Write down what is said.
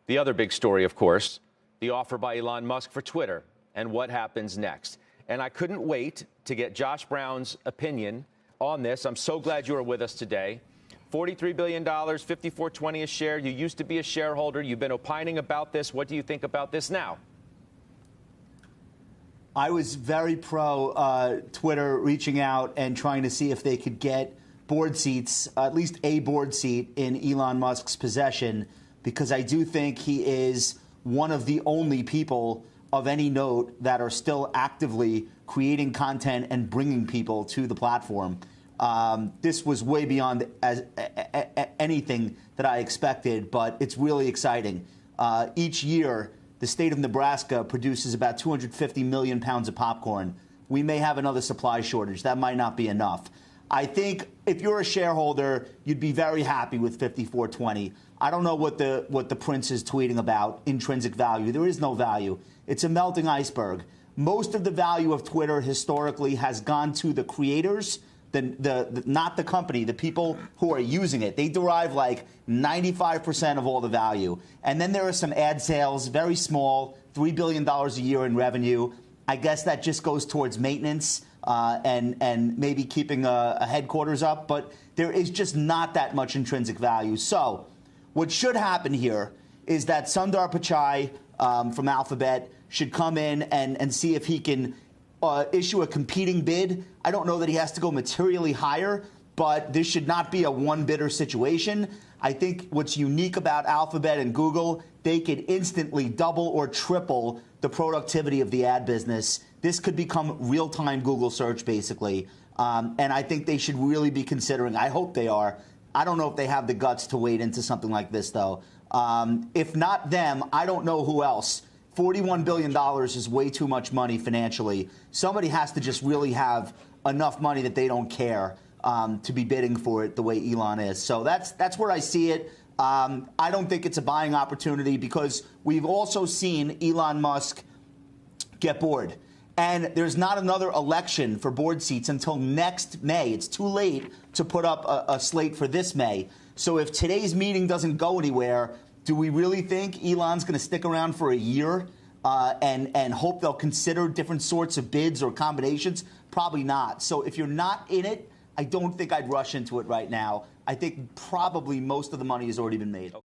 The other big story, of course, the offer by Elon Musk for Twitter and what happens next. And I couldn't wait to get Josh Brown's opinion on this. I'm so glad you are with us today. $43 billion, $54.20 a share. You used to be a shareholder. You've been opining about this. What do you think about this now? I was very pro Twitter reaching out and trying to see if they could get board seats, at least a board seat in Elon Musk's possession, because I do think he is one of the only people of any note that are still actively creating content and bringing people to the platform. This was way beyond anything that I expected, but it's really exciting. Each year, the state of Nebraska produces about 250 million pounds of popcorn. We may have another supply shortage. That might not be enough. I think if you're a shareholder, you'd be very happy with $54.20. I don't know what the prince is tweeting about, intrinsic value. There is no value. It's a melting iceberg. Most of the value of Twitter historically has gone to the creators, not the company, the people who are using it. They derive like 95% of all the value. And then there are some ad sales, very small, $3 billion a year in revenue. I guess that just goes towards maintenance and maybe keeping a headquarters up. But there is just not that much intrinsic value. So what should happen here is that Sundar Pichai from Alphabet should come in and see if he can issue a competing bid. I don't know that he has to go materially higher, but this should not be a one-bidder situation. I think what's unique about Alphabet and Google, they could instantly double or triple the productivity of the ad business. This could become real-time Google search, basically. And I think they should really be considering, I hope they are. I don't know if they have the guts to wade into something like this, though. If not them, I don't know who else. $41 billion is way too much money financially. Somebody has to just really have enough money that they don't care to be bidding for it the way Elon is. So that's where I see it. I don't think it's a buying opportunity because we've also seen Elon Musk get bored. And there's not another election for board seats until next May. It's too late to put up a slate for this May. So if today's meeting doesn't go anywhere, do we really think Elon's going to stick around for a year and hope they'll consider different sorts of bids or combinations? Probably not. So if you're not in it, I don't think I'd rush into it right now. I think probably most of the money has already been made.